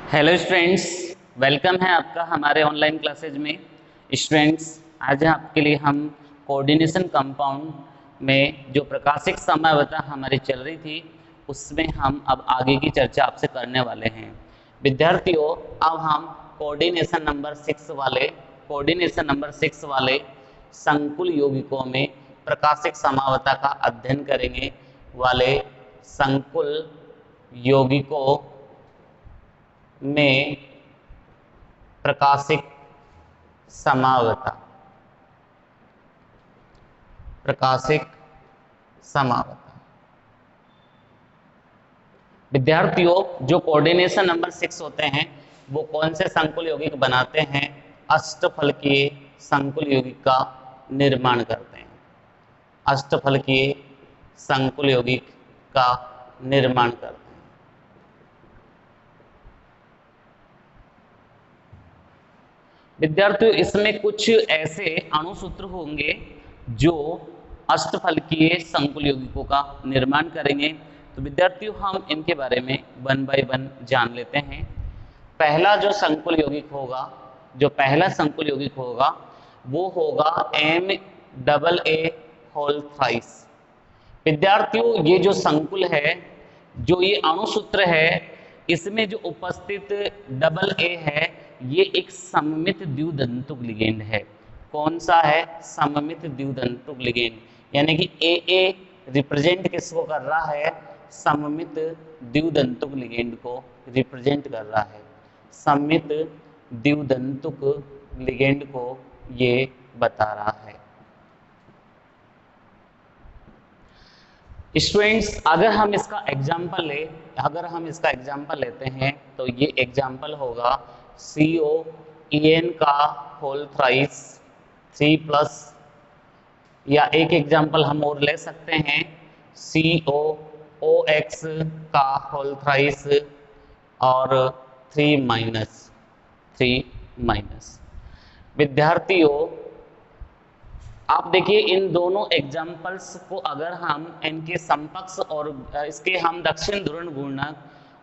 Hello students, welcome है आपका हमारे ऑनलाइन क्लासेज में। स्टूडेंट्स, आज आपके लिए हम कोऑर्डिनेशन कंपाउंड में जो प्रकाशिक समयावता हमारी चल रही थी उसमें हम अब आगे की चर्चा आपसे करने वाले हैं। विद्यार्थियों, अब हम कोऑर्डिनेशन नंबर 6 वाले संकुल यौगिकों में प्रकाशिक समयावता का अध्ययन करेंगे। वाले संकुल यौगिकों में प्रकाशिक समयावता विद्यार्थियों, जो कोऑर्डिनेशन नंबर 6 होते हैं वो कौन से संकुल यौगिक बनाते हैं? अष्टफलकीय संकुल यौगिक का निर्माण करते हैं। अष्टफलकीय संकुल यौगिक का निर्माण करते हैं। विद्यार्थियों, इसमें कुछ ऐसे अणुसूत्र होंगे जो अष्टफलकीय संकुल यौगिकों का निर्माण करेंगे। तो विद्यार्थियों, हम इनके बारे में वन बाय वन जान लेते हैं। पहला संकुल यौगिक होगा वो होगा MAA होल थ्राइस। विद्यार्थियों, ये जो संकुल है, जो ये अणुसूत्र है, इसमें जो उपस्थित डबल ए है ये एक सममित द्विधांतुक लिगेंड है। कौन सा है? सममित द्विधांतुक लिगेंड। यानी कि ए रिप्रेजेंट किसको कर रहा है? सममित द्विधांतुक लिगेंड को रिप्रेजेंट कर रहा है। सममित द्विधांतुक लिगेंड को ये बता रहा है। स्टूडेंट्स, अगर हम इसका एग्जाम्पल लेते हैं तो ये एग्जाम्पल होगा COEN का होल थ्राइस 3+, या एक एग्जाम्पल हम और ले सकते हैं COOX का होल थ्राइस और 3-। विद्यार्थियों, आप देखिए इन दोनों एग्जाम्पल्स को अगर हम इनके समकक्ष और इसके हम दक्षिण ध्रुवण घूर्णक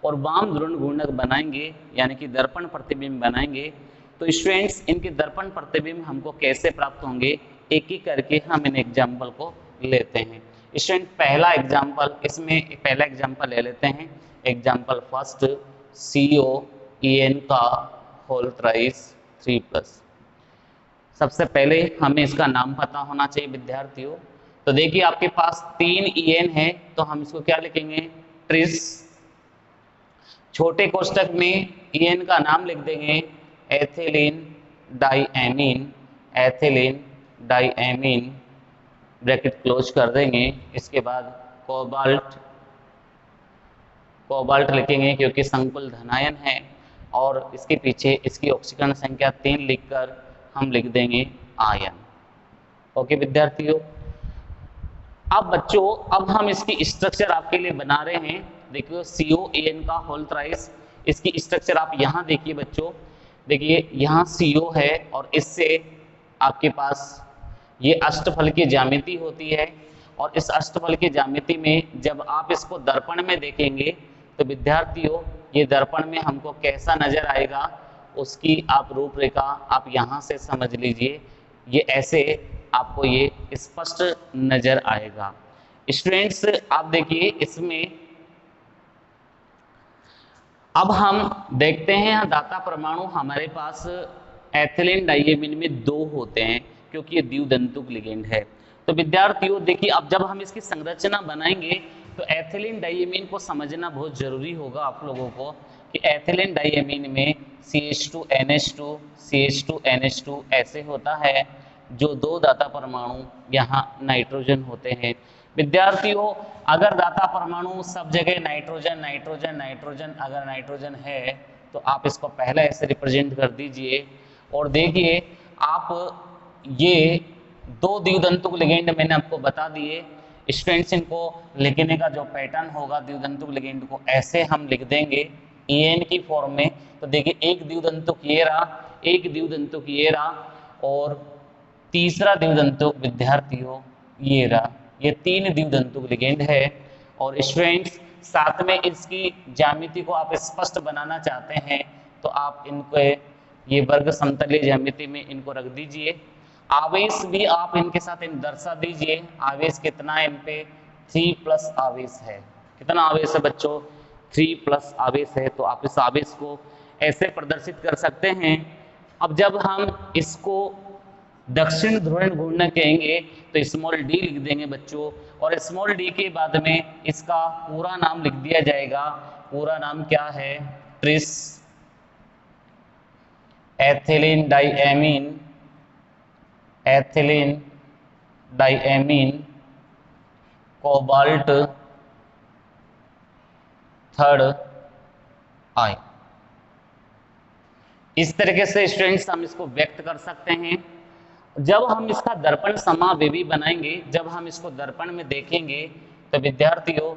और वाम ध्रुवण घूर्णक बनाएंगे, यानी कि दर्पण प्रतिबिंब बनाएंगे, तो स्टूडेंट्स इनके दर्पण प्रतिबिंब हमको कैसे प्राप्त होंगे, एक एक करके हम इन एग्जाम्पल को लेते हैं। स्टूडेंट, पहला एग्जाम्पल ले लेते हैं। एग्जाम्पल फर्स्ट, COEN का होल थ्राइस 3+। सबसे पहले हमें इसका नाम पता होना चाहिए विद्यार्थियों। तो देखिए आपके पास 3 EN है, तो हम इसको क्या लिखेंगे? ट्रिस। छोटे कोष्टक में EN का नाम लिख देंगे एथिलीन डाइएमीन, ब्रैकेट क्लोज कर देंगे। इसके बाद कोबाल्ट लिखेंगे क्योंकि संकुल धनायन है, और इसके पीछे इसकी ऑक्सीकरण संख्या 3 लिखकर हम लिख देंगे आयन। ओके विद्यार्थियों, अब हम इसकी स्ट्रक्चर आपके लिए बना रहे हैं। देखिए COAN का होल थ्राइस, इसकी स्ट्रक्चर आप यहाँ देखिए बच्चों। देखिए यहाँ CO है और इससे आपके पास ये अष्टफल की ज्यामिति होती है, और इस अष्टफल की ज्यामिति में जब आप इसको दर्पण में देखेंगे तो विद्यार्थियों ये दर्पण में हमको कैसा नजर आएगा, उसकी आप रूपरेखा आप यहाँ से समझ लीजिए। ये ऐसे आपको ये स्पष्ट नजर आएगा। स्टूडेंट्स, आप देखिए इसमें अब हम देखते हैं यहाँ दाता परमाणु हमारे पास एथिलीन डाइएमीन में 2 होते हैं, क्योंकि ये द्विधांतुक लिगेंड है। तो विद्यार्थियों देखिए, अब जब हम इसकी संरचना बनाएंगे तो एथिलीन डाइएमीन को समझना बहुत जरूरी होगा आप लोगों को कि एथिलीन डाइएमीन में CH2NH2 ऐसे होता है, जो 2 दाता परमाणु यहाँ नाइट्रोजन होते हैं। विद्यार्थियों, अगर दाता परमाणु सब जगह नाइट्रोजन अगर नाइट्रोजन है तो आप इसको पहले ऐसे रिप्रेजेंट कर दीजिए। और देखिए आप ये 2 द्विधांतुक लिगेंड मैंने आपको बता दिए। स्टूडेंट्स, इनको लिखने का जो पैटर्न होगा द्विधांतुक लिगेंड को ऐसे हम लिख देंगे EN की फॉर्म में। तो देखिए एक द्विधांतुक ये रहा, और तीसरा द्विधांतुक विद्यार्थियों ये रहा। ये 3 द्विधांतुक लिगेंड है। और स्टूडेंट्स, साथ में इसकी ज्यामिति को आप स्पष्ट बनाना चाहते हैं तो आप इनको ये वर्ग समतलीय ज्यामिति में इनको रख दीजिए। आवेश भी आप इनके साथ इन दर्शा दीजिए। आवेश कितना है इन पे 3 प्लस आवेश है। कितना आवेश है बच्चों 3 प्लस आवेश है। तो आप इस आवेश को ऐसे प्रदर्शित कर सकते हैं। अब जब हम इसको दक्षिण ध्रुव घूर्णन कहेंगे तो स्मॉल डी लिख देंगे बच्चों, और स्मॉल डी के बाद में इसका पूरा नाम लिख दिया जाएगा। पूरा नाम क्या है tris ethylene diamine, ethylene diamine cobalt third ion. इस तरीके से स्टूडेंट्स हम इसको व्यक्त कर सकते हैं। जब हम इसका दर्पण समावेवी बनाएंगे, जब हम इसको दर्पण में देखेंगे तो विद्यार्थियों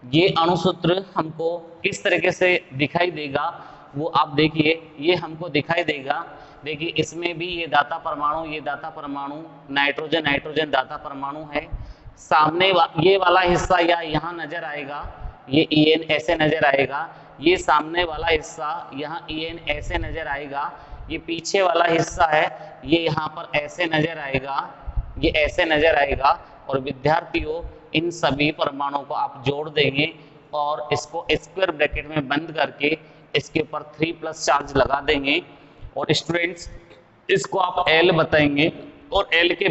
ये अणुसूत्र हमको किस तरीके से दिखाई देगा वो आप देखिए। ये हमको दिखाई देगा, देखिए इसमें भी ये दाता परमाणु, ये दाता परमाणु, नाइट्रोजन नाइट्रोजन दाता परमाणु है। सामने ये वाला हिस्सा या यहाँ नजर आएगा, ये EN ऐसे नजर आएगा। ये सामने वाला हिस्सा यहाँ EN ऐसे नजर आएगा। ये पीछे वाला हिस्सा है ये यहाँ पर ऐसे नजर आएगा, ये ऐसे नजर आएगा। और विद्यार्थियों इन सभी परमाणुओं को आप जोड़ देंगे और इसको स्क्वायर ब्रैकेट में बंद करके इसके ऊपर 3 प्लस चार्ज लगा देंगे। और स्टूडेंट्स इसको आप L बताएंगे, और L के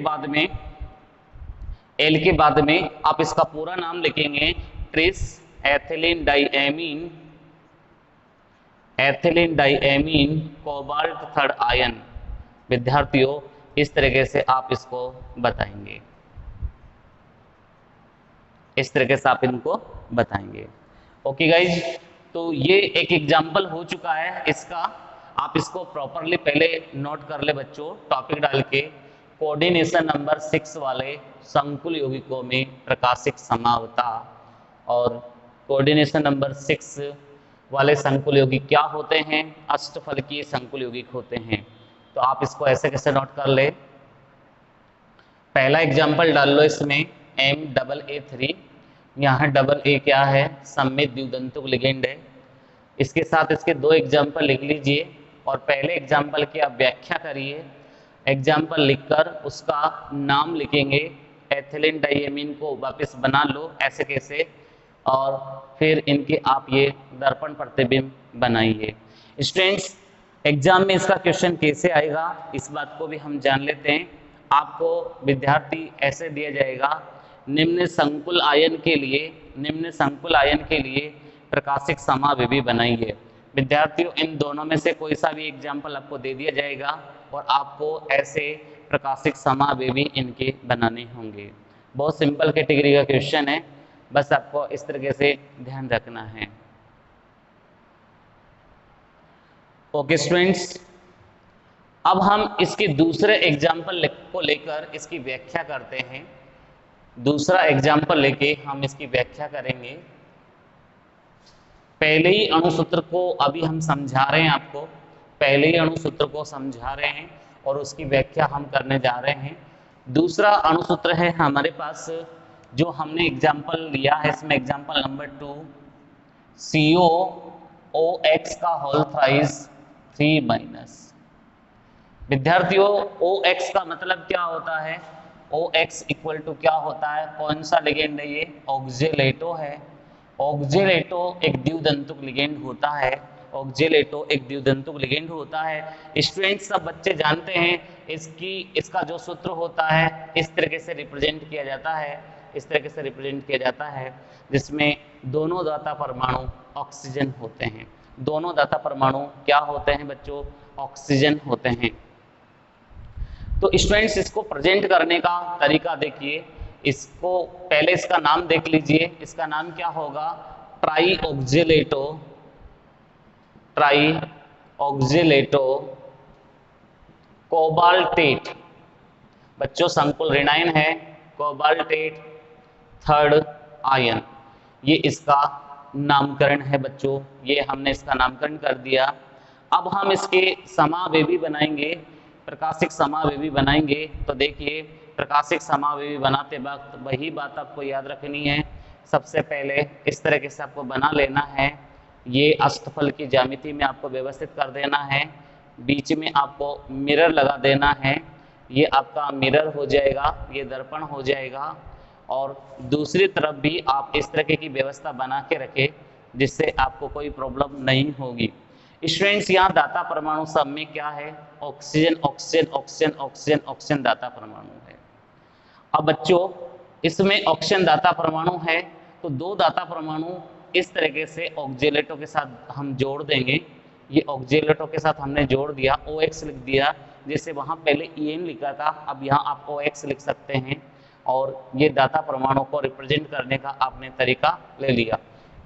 बाद में आप इसका पूरा नाम लिखेंगे tris ethylene diamine, ethylene diamine cobalt third ion. विद्यार्थियों इस तरीके से आप इसको बताएंगे, इस तरीके से आप इनको बताएंगे। ओके गाइज, तो ये एक एग्जाम्पल हो चुका है इसका। आप इसको प्रॉपरली पहले नोट कर ले बच्चों, टॉपिक डाल के। कोऑर्डिनेशन नंबर 6 वाले संकुल यौगिकों में प्रकाशिक समावता, और कोऑर्डिनेशन नंबर 6 वाले संकुल यौगिक क्या होते हैं, अष्टफलकीय संकुल यौगिक होते हैं। तो आप इसको ऐसे कैसे नोट कर ले। पहला एग्जाम्पल डाल लो इसमें MAA3। यहाँ AA क्या है, सममित द्विदंतुक लिगेंड है। इसके साथ इसके 2 एग्जाम्पल लिख लीजिए और पहले एग्जाम्पल की आप व्याख्या करिए। एग्जाम्पल लिखकर उसका नाम लिखेंगे, एथिलीन डाइएमीन को वापस बना लो ऐसे कैसे, और फिर इनके आप ये दर्पण प्रतिबिंब बनाइए। स्टूडेंट्स एग्जाम में इसका क्वेश्चन कैसे आएगा इस बात को भी हम जान लेते हैं। आपको विद्यार्थी ऐसे दिया जाएगा, निम्न संकुल आयन के लिए प्रकाशिक समावेवी बनाइए। विद्यार्थियों इन दोनों में से कोई सा भी एग्जाम्पल आपको दे दिया जाएगा और आपको ऐसे प्रकाशिक समावेवी इनके बनाने होंगे। बहुत सिंपल कैटेगरी का क्वेश्चन है, बस आपको इस तरीके से ध्यान रखना है। ओके स्टूडेंट्स, अब हम इसके दूसरे एग्जाम्पल को लेकर इसकी व्याख्या करते हैं। दूसरा एग्जाम्पल लेके हम इसकी व्याख्या करेंगे। पहले ही अणुसूत्र को अभी हम समझा रहे हैं, आपको पहले ही अणुसूत्र को समझा रहे हैं और उसकी व्याख्या हम करने जा रहे हैं। दूसरा अणुसूत्र है हमारे पास जो हमने एग्जाम्पल लिया है, इसमें एग्जाम्पल नंबर 2 COOX का होल थ्राइस 3-। विद्यार्थियों OX का मतलब क्या होता है, OX इक्वल टू क्या होता है, कौन सा लिगेंड है, ये ऑक्जेलेटो है। ऑक्जेलेटो एक द्विदंतुक लिगेंड होता है, ऑक्जेलेटो एक द्विदंतुक लिगेंड होता है। स्टूडेंट्स सब बच्चे जानते हैं इसका जो सूत्र होता है इस तरीके से रिप्रेजेंट किया जाता है, इस तरीके से रिप्रेजेंट किया जाता है जिसमें दोनों दाता परमाणु ऑक्सीजन होते हैं। दोनों दाता परमाणु क्या होते हैं बच्चों, ऑक्सीजन होते हैं। तो स्टूडेंट्स इसको प्रेजेंट करने का तरीका देखिए। इसको पहले इसका नाम देख लीजिए, इसका नाम क्या होगा, ट्राई ऑक्जेलेटो कोबाल्टेट। बच्चों संकुल ऋणायन है, कोबाल्टेट थर्ड आयन, ये इसका नामकरण है बच्चों, ये हमने इसका नामकरण कर दिया। अब हम इसके समावेवी बनाएंगे, प्रकाशिक समावेवी बनाएंगे। तो देखिए प्रकाशिक समावेवी बनाते वक्त वही बात आपको याद रखनी है, सबसे पहले इस तरीके से आपको बना लेना है। ये अष्टफल की ज्यामिति में आपको व्यवस्थित कर देना है। बीच में आपको मिरर लगा देना है। ये आपका मिरर हो जाएगा, ये दर्पण हो जाएगा। और दूसरी तरफ भी आप इस तरह की व्यवस्था बना के रखें जिससे आपको कोई प्रॉब्लम नहीं होगी। स्टूडेंट्स, यहाँ दाता परमाणु सब में क्या है? Oxygen oxygen oxygen oxygen oxygen दाता परमाणु है। अब बच्चों, इसमें ऑक्सीजन दाता परमाणु है तो दो दाता परमाणु इस तरीके से ऑक्जेलेटों के साथ हम जोड़ देंगे। ये ऑक्जेलेटों के साथ हमने जोड़ दिया, OX लिख दिया। जैसे वहाँ पहले EN लिखा था, अब यहाँ आप OX लिख सकते हैं। और ये दाता परमाणु को रिप्रेजेंट करने का आपने तरीका ले लिया।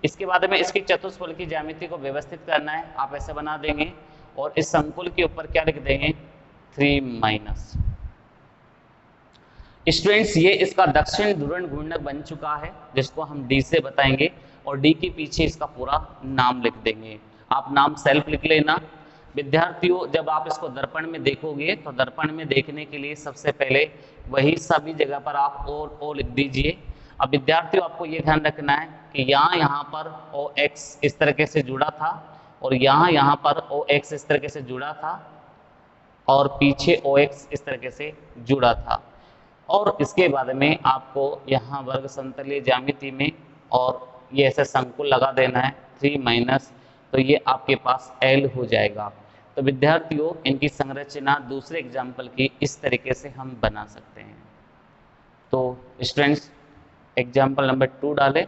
इसके बाद में इसकी चतुष्फल की ज्यामिति को व्यवस्थित करना है। आप ऐसे बना देंगे और इस संकुल के ऊपर क्या लिख देंगे? 3-। स्टूडेंट्स, ये इसका दक्षिण ध्रुवण घूर्णक बन चुका है जिसको हम D से बताएंगे और D के पीछे इसका पूरा नाम लिख देंगे। आप नाम सेल्फ लिख लेना। विद्यार्थियों, जब आप इसको दर्पण में देखोगे तो दर्पण में देखने के लिए सबसे पहले वही सभी जगह पर आप ओ लिख दीजिए। अब विद्यार्थियों, आपको ये ध्यान रखना है कि यहाँ पर OX इस तरीके से जुड़ा था और यहाँ पर OX इस तरीके से जुड़ा था और पीछे OX इस तरीके से जुड़ा था। और इसके बाद में आपको यहाँ वर्ग समतलीय ज्यामिति में और ये ऐसे संकुल लगा देना है 3-, तो ये आपके पास L हो जाएगा। तो विद्यार्थियों, इनकी संरचना दूसरे एग्जाम्पल की इस तरीके से हम बना सकते हैं। तो स्टूडेंट्स, एग्जाम्पल नंबर 2 डालें।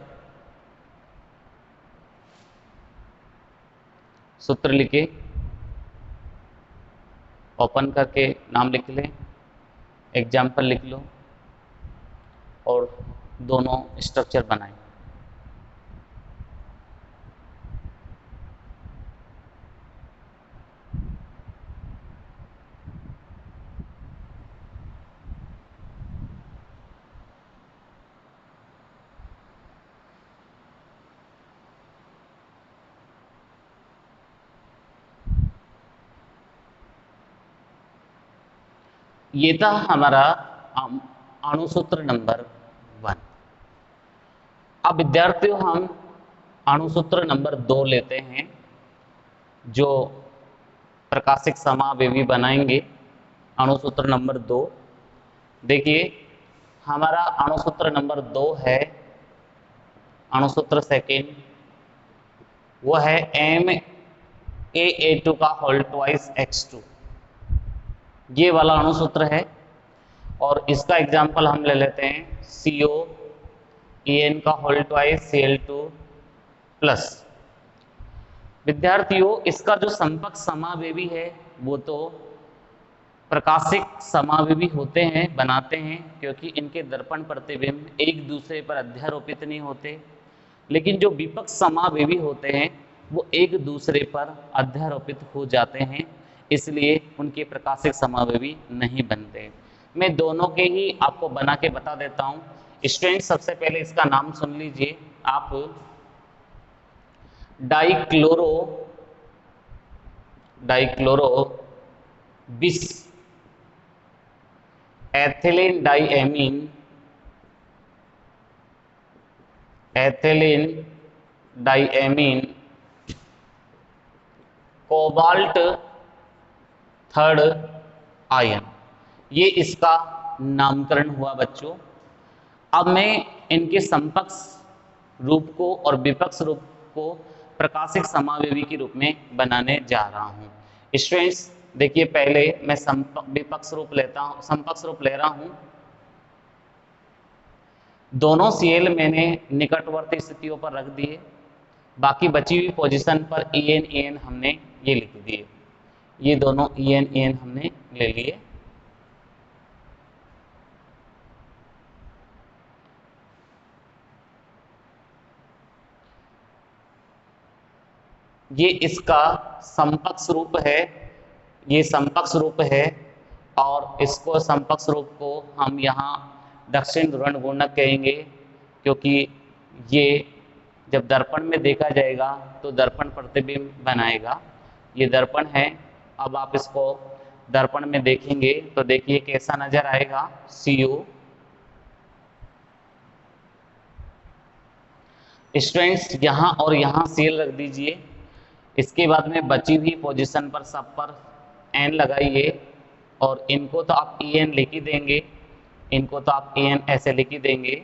सूत्र लिखे, ओपन करके नाम लिख लें, एग्जाम्पल लिख लो और दोनों स्ट्रक्चर बनाएं। ये था हमारा अणुसूत्र नंबर 1। अब विद्यार्थियों, हम अणुसूत्र नंबर 2 लेते हैं जो प्रकाशिक समावेवी बनाएंगे। अणुसूत्र नंबर 2, देखिए हमारा अणुसूत्र नंबर 2 है, अणुसूत्र सेकेंड, वो है MaA2 का होल ट्वाइस X2। ये वाला अणुसूत्र है और इसका एग्जाम्पल हम ले लेते हैं COEN का होल ट्वाइस Cl2 प्लस। विद्यार्थियों, इसका जो संपर्क समावेवी है वो तो प्रकाशिक समावेवी होते हैं, बनाते हैं, क्योंकि इनके दर्पण प्रतिबिंब एक दूसरे पर अध्यारोपित नहीं होते। लेकिन जो विपक्ष समावेवी होते हैं वो एक दूसरे पर अध्यारोपित हो जाते हैं, इसलिए उनके प्रकाशिक समावेवी नहीं बनते। मैं दोनों के ही आपको बना के बता देता हूँ। स्टूडेंट, सबसे पहले इसका नाम सुन लीजिए आप। डाइक्लोरो बिस ethylene diamine cobalt 3rd ion, ये इसका नामकरण हुआ बच्चों। अब मैं इनके समकक्ष रूप को और विपक्ष रूप को प्रकाशिक समावेवी के रूप में बनाने जा रहा हूँ। स्टूडेंट्स, देखिए पहले मैं विपक्ष रूप लेता हूँ, समकक्ष रूप ले रहा हूँ। दोनों Cl मैंने निकटवर्ती स्थितियों पर रख दिए, बाकी बची हुई पोजीशन पर EN हमने ये लिख दिए। ये दोनों EN हमने ले लिए। ये इसका समकक्ष रूप है, ये समकक्ष रूप है और इसको समकक्ष रूप को हम यहाँ दक्षिण ध्रुवण घूर्णक कहेंगे, क्योंकि ये जब दर्पण में देखा जाएगा तो दर्पण प्रतिबिंब बनाएगा। ये दर्पण है। अब आप इसको दर्पण में देखेंगे तो देखिए कैसा नजर आएगा। CO स्टूडेंट्स यहाँ और यहाँ सीएल रख दीजिए। इसके बाद में बची हुई पोजीशन पर सब पर एन लगाइए और इनको तो आप ई एन लिख ही देंगे, इनको तो आप ई एन ऐसे लिख ही देंगे।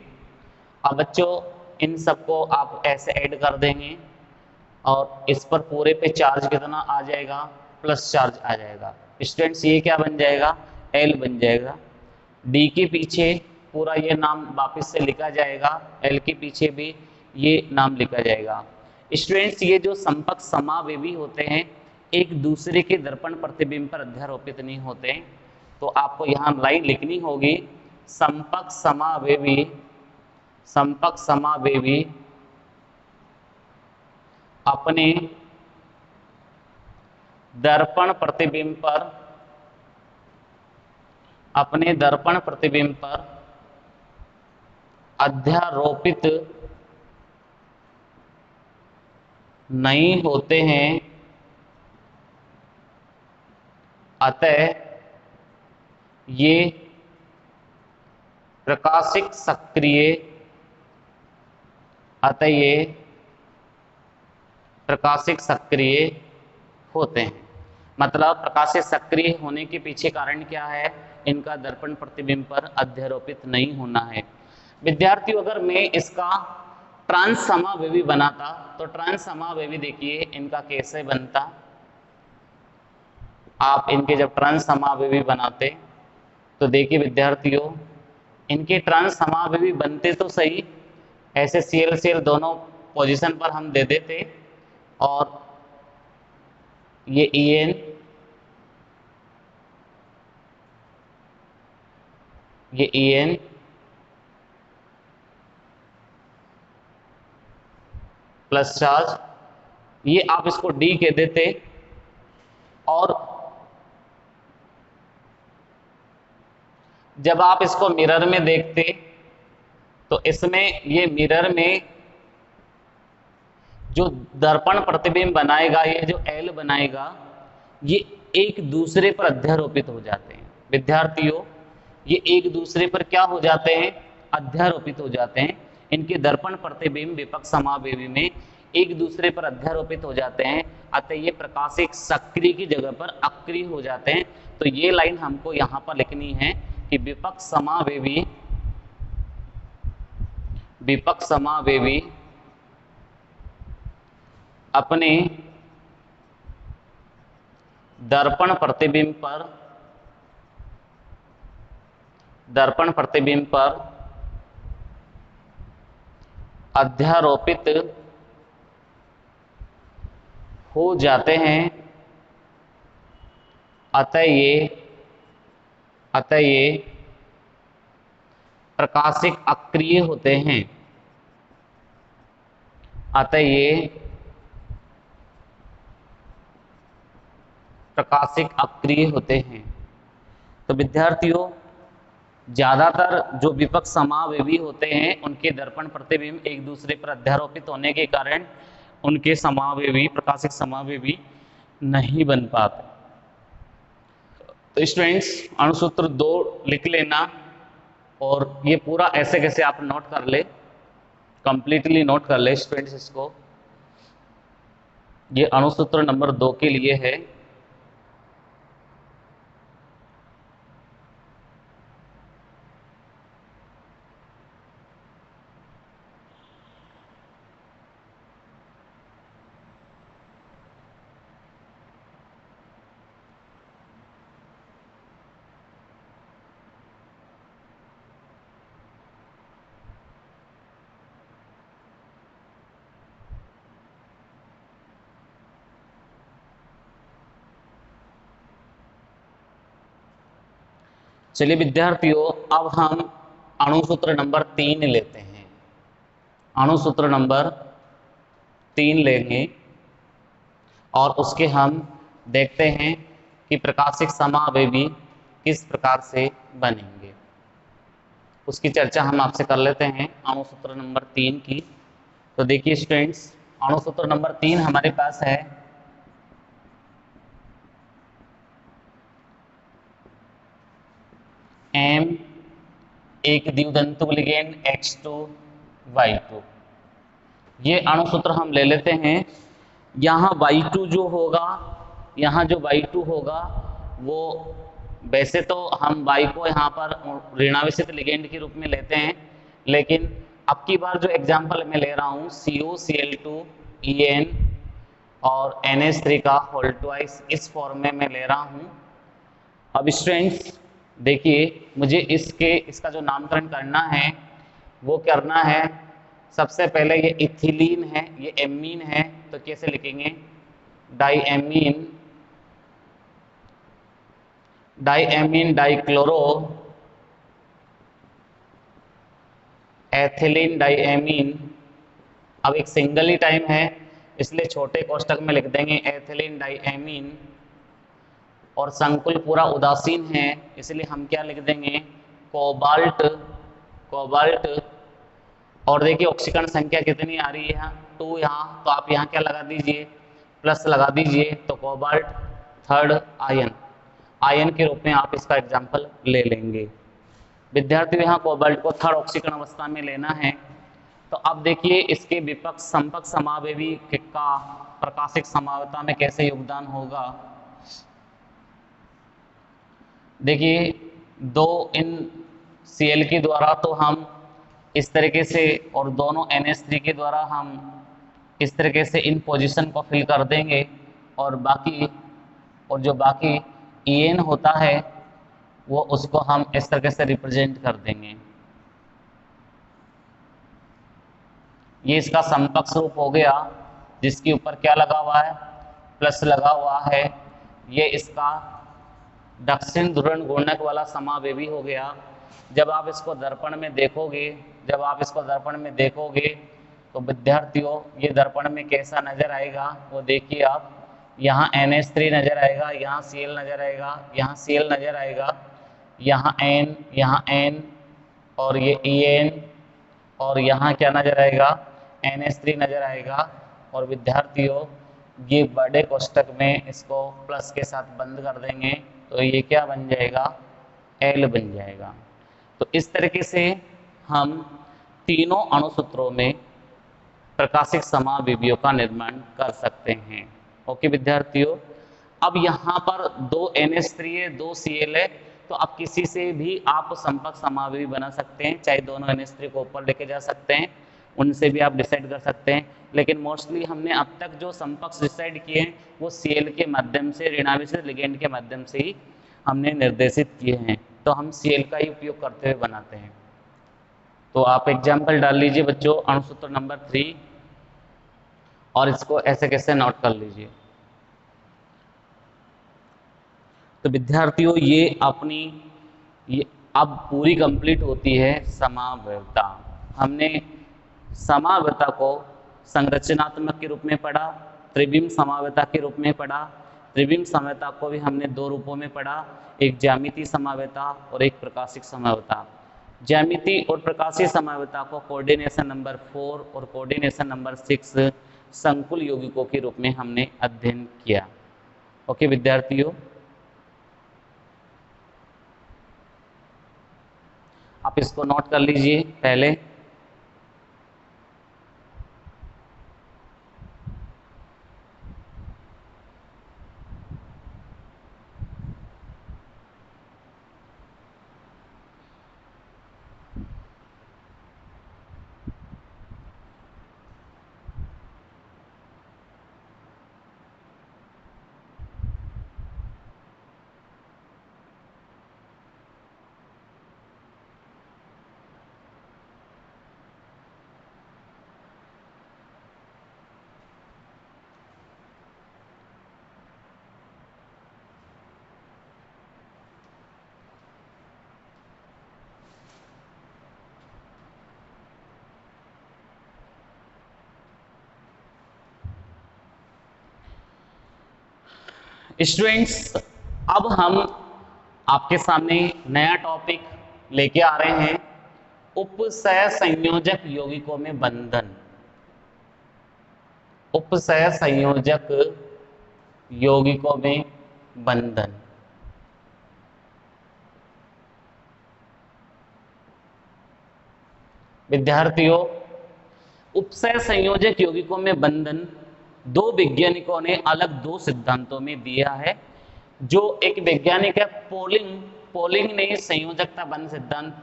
अब बच्चों इन सबको आप ऐसे ऐड कर देंगे और इस पर पूरे पे चार्ज कितना आ जाएगा, प्लस चार्ज आ जाएगा। स्टूडेंट्स ये क्या बन जाएगा, एल बन जाएगा। डी के पीछे पूरा ये नाम वापस से लिखा जाएगा, एल के पीछे भी ये नाम लिखा जाएगा। स्टूडेंट्स ये जो संपर्क समावेवी होते हैं एक दूसरे के दर्पण प्रतिबिंब पर अध्यारोपित नहीं होते हैं, तो आपको यहाँ लाइन लिखनी होगी, संपर्क समावेवी, संपर्क समावेवी अपने दर्पण प्रतिबिंब पर, अपने दर्पण प्रतिबिंब पर अध्यारोपित नहीं होते हैं, अतः ये प्रकाशिक सक्रिय, अतः ये प्रकाशिक सक्रिय होते हैं। मतलब प्रकाशिक सक्रिय होने के पीछे कारण क्या है, इनका दर्पण प्रतिबिंब पर अध्यारोपित नहीं होना है। विद्यार्थियों अगर मैं इसका ट्रांस समावेवी बनाता तो ट्रांस समावेवी देखिए इनका कैसे बनता। आप इनके जब ट्रांस समावेवी बनाते तो देखिए विद्यार्थियों इनके ट्रांस समावेवी बनते तो सही, ऐसे सीएल सीएल दोनों पोजीशन पर हम दे देते और ये ई एन, ये ई एन प्लस चार्ज, ये आप इसको डी कह देते और जब आप इसको मिरर में देखते तो इसमें ये मिरर में जो दर्पण प्रतिबिंब बनाएगा, ये जो एल बनाएगा, ये एक दूसरे पर अध्यारोपित हो जाते हैं। विद्यार्थियों ये एक दूसरे पर क्या हो जाते हैं, अध्यारोपित हो जाते हैं। इनके दर्पण प्रतिबिंब विपक्ष समावेवी में एक दूसरे पर अध्यारोपित हो जाते हैं, अतः ये प्रकाशिक सक्रिय की जगह पर अक्रिय हो जाते हैं। तो ये लाइन हमको यहाँ पर लिखनी है कि विपक्ष समावेवी, विपक्ष समावेवी अपने दर्पण प्रतिबिंब पर, दर्पण प्रतिबिंब पर अध्यारोपित हो जाते हैं, अतः ये प्रकाशिक अक्रिय होते हैं, अतः ये प्रकाशिक अक्रिय होते हैं। तो विद्यार्थियों ज्यादातर जो विपक्ष समावेवी होते हैं उनके दर्पण प्रतिबिंब एक दूसरे पर अध्यारोपित होने के कारण उनके समावेवी, प्रकाशिक समावेवी नहीं बन पाते। तो स्टूडेंट्स अणुसूत्र 2 लिख लेना और ये पूरा ऐसे कैसे आप नोट कर ले, कंप्लीटली नोट कर ले स्टूडेंट्स इसको। ये अणुसूत्र नंबर 2 के लिए है। चलिए विद्यार्थियों अब हम अणुसूत्र नंबर 3 लेते हैं। अणुसूत्र नंबर 3 लेंगे और उसके हम देखते हैं कि प्रकाशिक समावेवी किस प्रकार से बनेंगे, उसकी चर्चा हम आपसे कर लेते हैं अणुसूत्र नंबर 3 की। तो देखिए स्टूडेंट्स अणुसूत्र नंबर 3 हमारे पास है M एक द्वितंतु लिगेंड H2Y2, ये अणुसूत्र हम ले लेते हैं। यहाँ Y2 जो होगा, यहाँ जो Y2 होगा वो, वैसे तो हम Y को यहाँ पर ऋणावेशित लिगेंड के रूप में लेते हैं, लेकिन अब की बार जो एग्जाम्पल मैं ले रहा हूँ CuCl2 En और NH3 का होल ट्वाइस, इस फॉर्म में मैं ले रहा हूँ। अब स्टूडेंट्स देखिए, मुझे इसका जो नामकरण करना है वो करना है। सबसे पहले ये इथिलीन है, ये एमीन है, तो कैसे लिखेंगे? डाईएमीन, डाईएमीन डाइक्लोरो एथिलीन डाईएमीन। अब एक सिंगल ही टाइम है इसलिए छोटे कोष्टक में लिख देंगे एथिलीन डाईएमीन, और संकुल पूरा उदासीन है इसलिए हम क्या लिख देंगे? Cobalt, cobalt. और देखिए ऑक्सीकरण संख्या कितनी आ रही है? 2 यहाँ, तो आप यहाँ क्या लगा दीजिए? प्लस लगा दीजिए, तो कोबाल्ट थर्ड आयन, आयन के रूप में आप इसका एग्जाम्पल ले लेंगे। विद्यार्थी यहाँ कोबाल्ट को थर्ड ऑक्सीकरण अवस्था में लेना है। तो अब देखिए इसके विपक्ष संपर्क समावेवी का प्रकाशिक समावता में कैसे योगदान होगा। देखिए दो इन Cl के द्वारा तो हम इस तरीके से, और दोनों NH3 के द्वारा हम इस तरीके से इन पोजीशन को फिल कर देंगे, और जो बाकी En होता है वो उसको हम इस तरीके से रिप्रेजेंट कर देंगे। ये इसका समकक्ष रूप हो गया, जिसके ऊपर क्या लगा हुआ है? प्लस लगा हुआ है। ये इसका दक्षिण ध्रुवण गुणक वाला समावेवी हो गया। जब आप इसको दर्पण में देखोगे, तो विद्यार्थियों ये दर्पण में कैसा नजर आएगा वो देखिए आप। यहाँ NH3 नजर आएगा, यहाँ Cl नजर आएगा, यहाँ Cl नजर आएगा, यहाँ N, और ये En, और यहाँ क्या नजर आएगा? NH3 नजर आएगा। और विद्यार्थियों ये बड़े कोष्टक में इसको प्लस के साथ बंद कर देंगे, तो ये क्या बन जाएगा? L बन जाएगा। तो इस तरीके से हम तीनों अणुसूत्रों में प्रकाशिक समाविवियों का निर्माण कर सकते हैं। ओके विद्यार्थियों, अब यहाँ पर 2 NH3 है, 2 Cl है, तो अब किसी से भी आप संपर्क समाविवी बना सकते हैं, चाहे दोनों NH3 को ऊपर लेके जा सकते हैं, उनसे भी आप डिसाइड कर सकते हैं। लेकिन मोस्टली हमने अब तक जो संपर्क डिसाइड किए हैं वो Cl के माध्यम से, ऋणावेशित लिगेंड के माध्यम से ही हमने निर्देशित किए हैं, तो हम Cl का ही उपयोग करते हुए बनाते हैं। तो आप एग्जाम्पल डाल लीजिए बच्चों, अणुसूत्र नंबर 3, और इसको ऐसे कैसे नोट कर लीजिए। तो विद्यार्थियों ये अब पूरी कंप्लीट होती है समावयवता। हमने समावयवता को संरचनात्मक के रूप में पढ़ा, त्रिविम समावयवता के रूप में पढ़ा। त्रिविम समावयवता को भी हमने 2 रूपों में पढ़ा, एक ज्यामितीय समावयवता और एक प्रकाशिक समावयवता। ज्यामितीय और प्रकाशीय समावयवता को कोऑर्डिनेशन नंबर 4 और कोऑर्डिनेशन नंबर 6 संकुल यौगिकों के रूप में हमने अध्ययन किया। ओके विद्यार्थियों, आप इसको नोट कर लीजिए पहले। स्टूडेंट्स, अब हम आपके सामने नया टॉपिक लेके आ रहे हैं, उपसय संयोजक यौगिकों में बंधन। उपसय संयोजक यौगिकों में बंधन। विद्यार्थियों, उपसय संयोजक यौगिकों में बंधन दो वैज्ञानिकों ने अलग दो सिद्धांतों में दिया है। जो एक वैज्ञानिक है पोलिंग ने संयोजकता बंध सिद्धांत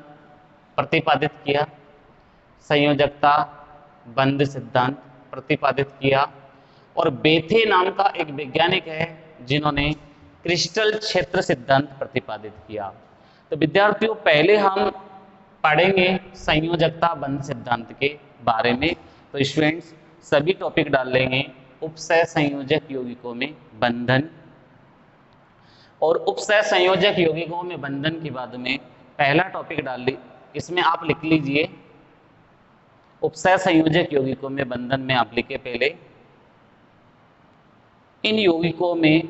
प्रतिपादित किया, संयोजकता बंध सिद्धांत प्रतिपादित किया। और बेथे नाम का एक वैज्ञानिक है जिन्होंने क्रिस्टल क्षेत्र सिद्धांत प्रतिपादित किया। तो विद्यार्थियों पहले हम पढ़ेंगे संयोजकता बंध सिद्धांत के बारे में। तो स्टूडेंट्स सभी टॉपिक डाल लेंगे उपसय संयोजक यौगिकों में बंधन, और उपसय संयोजक यौगिकों में बंधन के बाद में पहला टॉपिक डाल ली, इसमें आप लिख लीजिए उपसय संयोजक यौगिकों में बंधन में आप लिखे पहले इन यौगिकों में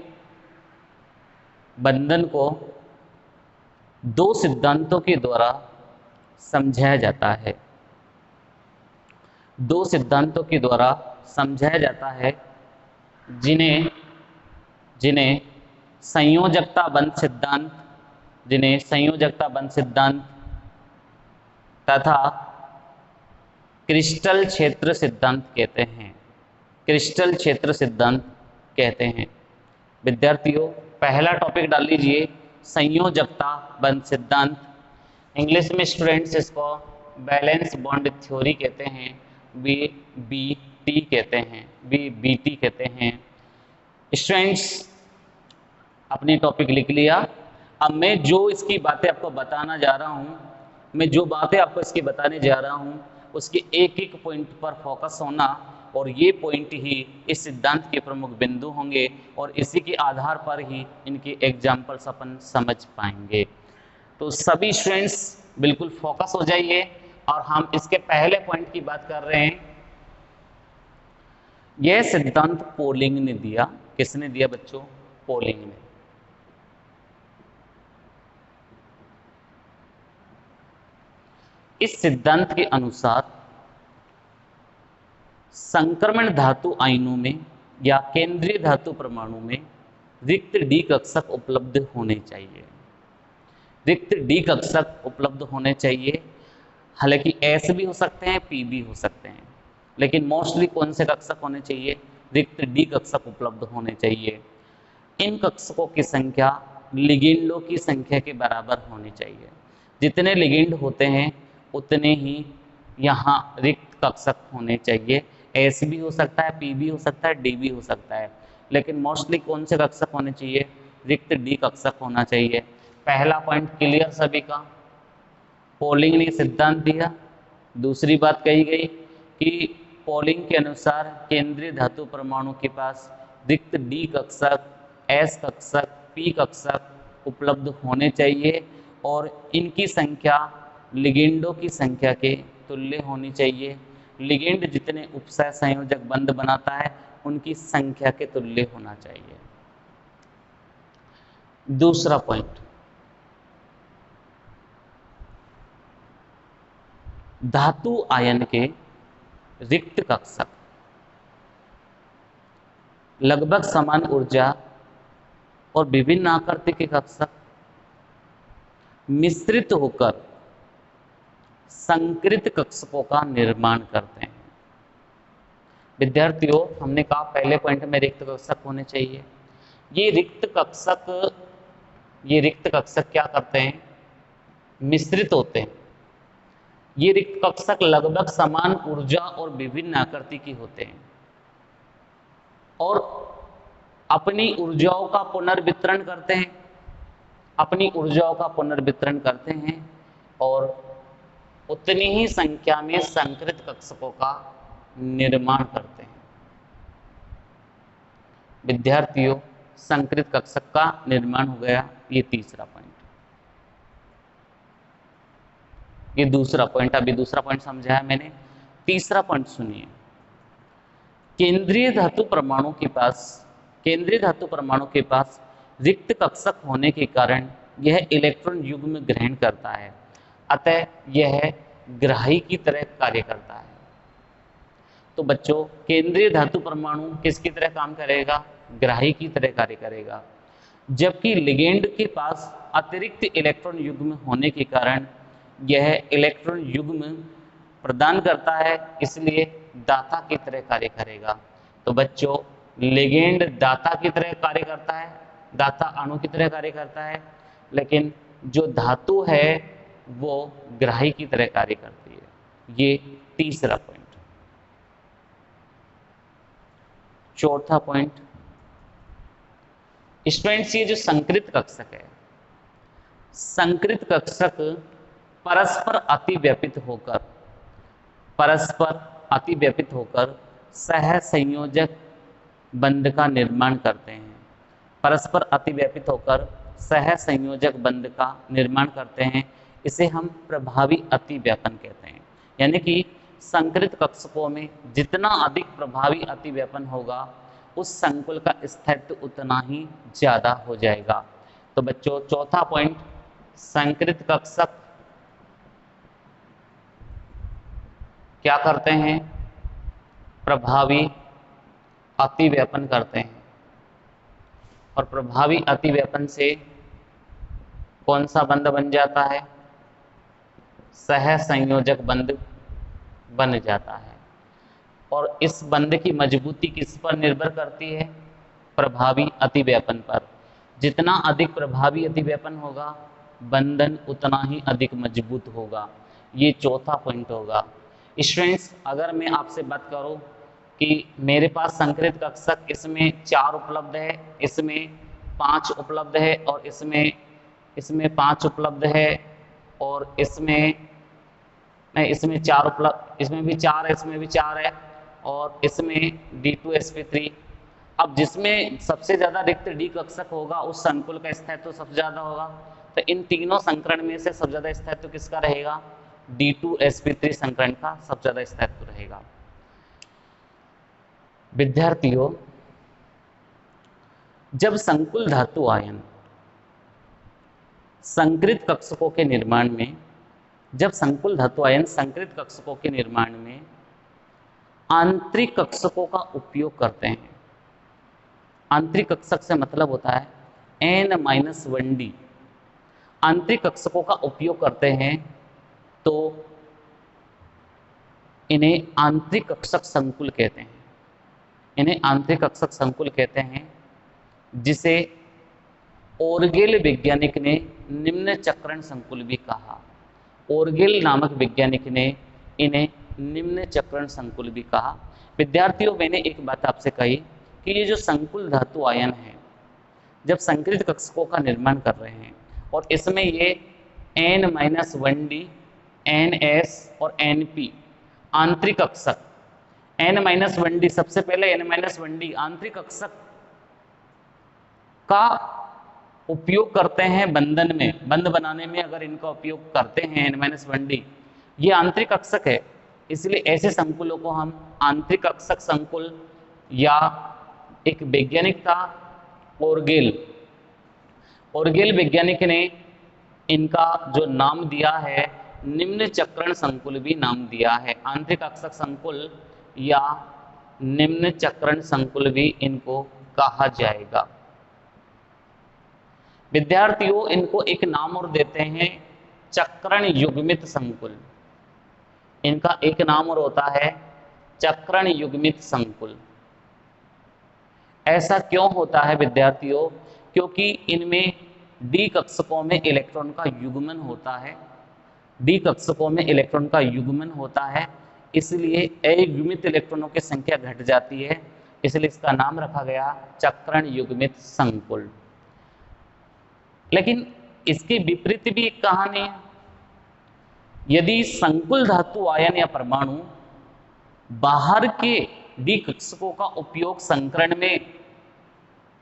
बंधन को दो सिद्धांतों के द्वारा समझाया जाता है, दो सिद्धांतों के द्वारा समझाया जाता है जिन्हें संयोजकता बंध सिद्धांत तथा क्रिस्टल क्षेत्र सिद्धांत कहते हैं, क्रिस्टल क्षेत्र सिद्धांत कहते हैं। विद्यार्थियों पहला टॉपिक डाल लीजिए संयोजकता बंध सिद्धांत। इंग्लिश में स्टूडेंट्स इसको बैलेंस बॉन्ड थ्योरी कहते हैं, बीबीटी कहते हैं। स्टूडेंट्स अपनी टॉपिक लिख लिया। अब मैं जो इसकी बातें आपको बताना जा रहा हूँ, उसके एक एक पॉइंट पर फोकस होना, और ये पॉइंट ही इस सिद्धांत के प्रमुख बिंदु होंगे और इसी के आधार पर ही इनके एग्जाम्पल्स अपन समझ पाएंगे। तो सभी स्टूडेंट्स बिल्कुल फोकस हो जाइए। और हम इसके पहले पॉइंट की बात कर रहे हैं। यह सिद्धांत पोलिंग ने दिया। किसने दिया बच्चों? पोलिंग ने। इस सिद्धांत के अनुसार संक्रमण धातु आयनों में या केंद्रीय धातु परमाणु में रिक्त डी कक्षक उपलब्ध होने चाहिए, रिक्त डी कक्षक उपलब्ध होने चाहिए। हालांकि एस भी हो सकते हैं, पी भी हो सकते हैं, लेकिन मोस्टली कौन से कक्षक होने चाहिए? रिक्त डी कक्षक उपलब्ध होने चाहिए। इन कक्षकों की संख्या लिगेंडों की संख्या के बराबर होनी चाहिए। जितने लिगेंड होते हैं उतने ही यहाँ रिक्त कक्षक होने चाहिए। एस भी हो सकता है, पी भी हो सकता है, डी भी हो सकता है, लेकिन मोस्टली कौन से कक्षक होने चाहिए? रिक्त डी कक्षक होना चाहिए। पहला पॉइंट क्लियर सभी का? पोलिंग ने सिद्धांत दिया। दूसरी बात कही गई कि पोलिंग के अनुसार केंद्रीय धातु परमाणु के पास रिक्त डी कक्षक, एस कक्षक, पी कक्षक उपलब्ध होने चाहिए और इनकी संख्या लिगेंडों की संख्या के तुल्य होनी चाहिए। लिगेंड जितने उपसय संयोजक बंध बनाता है उनकी संख्या के तुल्य होना चाहिए। दूसरा पॉइंट, धातु आयन के रिक्त कक्षक लगभग समान ऊर्जा और विभिन्न आकृति के कक्षक मिश्रित होकर संकृत कक्षकों का निर्माण करते हैं। विद्यार्थियों हमने कहा पहले पॉइंट में रिक्त कक्षक होने चाहिए। ये रिक्त कक्षक क्या करते हैं? मिश्रित होते हैं। ये रिक्त कक्षक लगभग समान ऊर्जा और विभिन्न आकृति के होते हैं और अपनी ऊर्जाओं का पुनर्वितरण करते हैं, और उतनी ही संख्या में संकृत कक्षकों का निर्माण करते हैं। विद्यार्थियों संकृत कक्षक का निर्माण हो गया। ये तीसरा पॉइंट। ये दूसरा पॉइंट, अभी दूसरा पॉइंट समझाया मैंने। तीसरा पॉइंट सुनिए। केंद्रीय धातु परमाणु के पास रिक्त कक्षक होने के कारण यह इलेक्ट्रॉन युग्म ग्रहण करता है, अतः यह ग्राही की तरह कार्य करता है। तो बच्चों केंद्रीय धातु परमाणु किसकी तरह काम करेगा? ग्राही की तरह कार्य करेगा। जबकि लिगेंड के पास अतिरिक्त इलेक्ट्रॉन युग्म होने के कारण यह इलेक्ट्रॉन युग्म प्रदान करता है, इसलिए दाता की तरह कार्य करेगा। तो बच्चों लिगेंड दाता की तरह कार्य करता है, दाता अणु की तरह कार्य करता है, लेकिन जो धातु है वो ग्राही की तरह कार्य करती है। ये तीसरा पॉइंट। चौथा पॉइंट, स्टूडेंट्स ये जो संकृत कक्षक है, संकृत कक्षक परस्पर अतिव्यापित होकर सह संयोजक बंध का निर्माण करते हैं। परस्पर अतिव्यापित होकर सह संयोजक बंध का निर्माण करते हैं, इसे हम प्रभावी अतिव्यापन कहते हैं। यानी कि संकृत कक्षकों में जितना अधिक प्रभावी अतिव्यापन होगा उस संकुल का स्थायित्व उतना ही ज्यादा हो जाएगा। तो बच्चों चौथा पॉइंट, संकृत कक्षक क्या करते हैं? प्रभावी अतिव्यापन करते हैं। और प्रभावी अतिव्यापन से कौन सा बंध बन जाता है? सह संयोजक बंध बन जाता है। और इस बंध की मजबूती किस पर निर्भर करती है? प्रभावी अतिव्यापन पर। जितना अधिक प्रभावी अतिव्यापन होगा बंधन उतना ही अधिक मजबूत होगा। ये चौथा पॉइंट होगा। स्टूडेंट्स अगर मैं आपसे बात करूं कि मेरे पास संकृत कक्षक इसमें 4 उपलब्ध है, इसमें 5 उपलब्ध है और इसमें 5 उपलब्ध है और इसमें 4 उपलब्ध, इसमें भी 4 है, इसमें भी 4 है और इसमें D2sp3। अब जिसमें सबसे ज्यादा रिक्त डी कक्षक होगा उस संकुल का स्थायित्व सबसे ज्यादा होगा। तो इन तीनों संकरण में से सबसे ज्यादा स्थायित्व किसका रहेगा? D2sp3 संकरण का सबसे ज्यादा स्थायित्व रहेगा। विद्यार्थियों जब संकुल धातु आयन संकृत कक्षकों के निर्माण में, जब संकुल धातु आयन संकृत कक्षकों के निर्माण में आंतरिक कक्षकों का उपयोग करते हैं। आंतरिक कक्षक से मतलब होता है N-1D। आंतरिक कक्षकों का उपयोग करते हैं तो इन्हें आंतरिक कक्षक संकुल कहते हैं। इन्हें आंतरिक कक्षक संकुल कहते हैं, जिसे ओरगेल वैज्ञानिक ने निम्न चक्रण संकुल भी कहा। ओरगेल नामक वैज्ञानिक ने इन्हें निम्न चक्रण संकुल भी कहा। विद्यार्थियों मैंने एक बात आपसे कही कि ये जो संकुल धातु आयन है जब संकृत कक्षकों का निर्माण कर रहे हैं और इसमें ये N-1D, NS और NP आंतरिक कक्षक, N-1D सबसे पहले N-1D आंतरिक कक्षक का उपयोग करते हैं बंधन में, बंध बनाने में अगर इनका उपयोग करते हैं N-1D, ये आंतरिक कक्षक है, इसलिए ऐसे संकुलों को हम आंतरिक कक्षक संकुल, या एक वैज्ञानिक था ओरगेल वैज्ञानिक ने इनका जो नाम दिया है निम्न चक्रण संकुल भी नाम दिया है। आंतरिक कक्षक संकुल या निम्न चक्रण संकुल भी इनको कहा जाएगा। विद्यार्थियों इनको एक नाम और देते हैं चक्रण युग्मित संकुल। इनका एक नाम और होता है चक्रण युग्मित संकुल। ऐसा क्यों होता है विद्यार्थियों? क्योंकि इनमें डी कक्षकों में इलेक्ट्रॉन का युग्मन होता है, डी कक्षकों में इलेक्ट्रॉन का युग्मन होता है, इसलिए अयुग्मित इलेक्ट्रॉनों की संख्या घट जाती है, इसलिए इसका नाम रखा गया चक्रण युग्मित संकुल। लेकिन इसके विपरीत भी एक कहानी है। यदि संकुल धातु आयन या परमाणु बाहर के डी कक्षकों का उपयोग संकरण में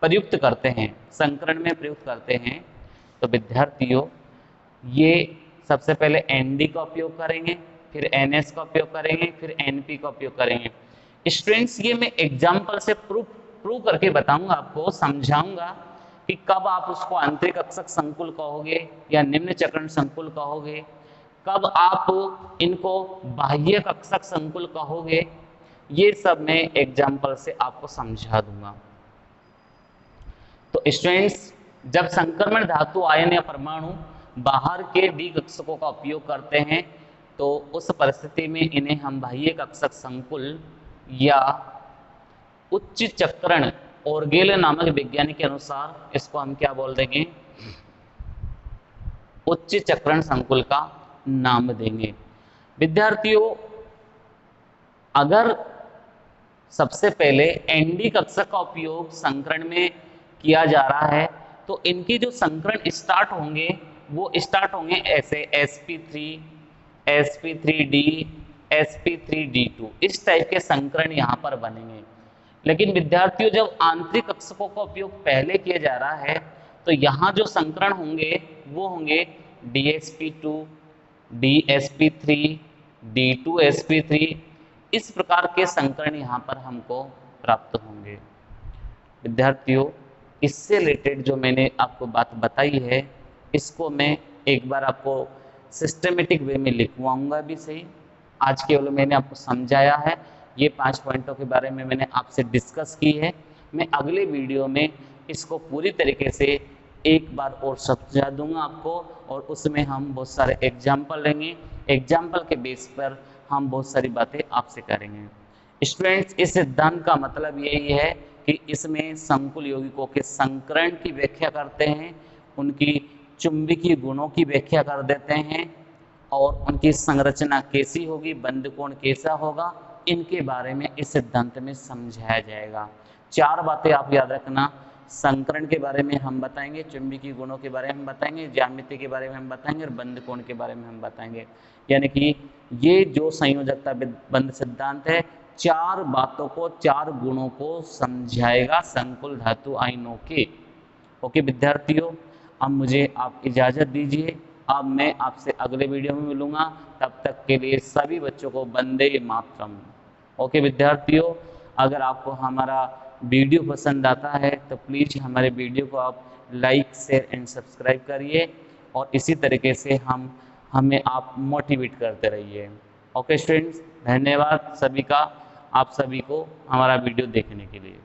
प्रयुक्त करते हैं, संकरण में प्रयुक्त करते हैं, तो विद्यार्थियों ये सबसे पहले ND का उपयोग करेंगे, फिर NS का उपयोग करेंगे, फिर NP का उपयोग करेंगे। स्टूडेंट्स ये मैं एग्जाम्पल से प्रूव करके बताऊंगा, आपको समझाऊंगा कि कब आप उसको आंतरिक कक्षक संकुल कहोगे या निम्न चक्रण संकुल कहोगे, कब आप इनको बाह्य कक्षक संकुल कहोगे, ये सब मैं एग्जाम्पल से आपको समझा दूंगा। तो स्टूडेंट्स जब संक्रमण धातु आयन या परमाणु बाहर के डी कक्षकों का उपयोग करते हैं तो उस परिस्थिति में इन्हें हम बाह्य कक्षक संकुल या उच्च चक्रण ओर्गेल नामक वैज्ञानिक के अनुसार इसको हम क्या बोल देंगे, उच्च चक्रण संकुल का नाम देंगे। विद्यार्थियों, अगर सबसे पहले एनडी कक्षक का उपयोग संकरण में किया जा रहा है तो इनके जो संकरण स्टार्ट होंगे वो स्टार्ट होंगे ऐसे sp3, sp3d, sp3d2, इस टाइप के संकरण यहाँ पर बनेंगे। लेकिन विद्यार्थियों, जब आंतरिक कक्षकों का उपयोग पहले किया जा रहा है तो यहाँ जो संकरण होंगे वो होंगे dsp2, dsp3, d2sp3, इस प्रकार के संकरण यहाँ पर हमको प्राप्त होंगे। विद्यार्थियों, इससे रिलेटेड जो मैंने आपको बात बताई है इसको मैं एक बार आपको सिस्टमेटिक वे में लिखवाऊंगा भी सही। आज केवल मैंने आपको समझाया है, ये 5 पॉइंटों के बारे में मैंने आपसे डिस्कस की है। मैं अगले वीडियो में इसको पूरी तरीके से एक बार और समझा दूंगा आपको, और उसमें हम बहुत सारे एग्जाम्पल लेंगे। एग्जाम्पल के बेस पर हम बहुत सारी बातें आपसे करेंगे। स्टूडेंट्स, इस सिद्धांत का मतलब यही है कि इसमें संकुल यौगिकों के संकरण की व्याख्या करते हैं, उनकी चुंबकीय गुणों की व्याख्या कर देते हैं, और उनकी संरचना कैसी होगी, बंध कोण कैसा होगा, इनके बारे में इस सिद्धांत में समझाया जाएगा। 4 बातें आप याद रखना, संकरण के बारे में हम बताएंगे, चुंबकीय गुणों के बारे में हम बताएंगे, ज्यामिति के बारे में हम बताएंगे, और बंध कोण के बारे में हम बताएंगे। यानी कि ये जो संयोजकता बंध सिद्धांत है 4 बातों को, 4 गुणों को समझाएगा संकुल धातु आयनों के। ओके विद्यार्थियों, अब मुझे आप इजाजत दीजिए, अब मैं आपसे अगले वीडियो में मिलूंगा। तब तक के लिए सभी बच्चों को वंदे मातरम। ओके विद्यार्थियों, अगर आपको हमारा वीडियो पसंद आता है तो प्लीज़ हमारे वीडियो को आप लाइक, शेयर एंड सब्सक्राइब करिए, और इसी तरीके से हमें आप मोटिवेट करते रहिए। ओके स्टूडेंट्स, धन्यवाद सभी का, आप सभी को हमारा वीडियो देखने के लिए।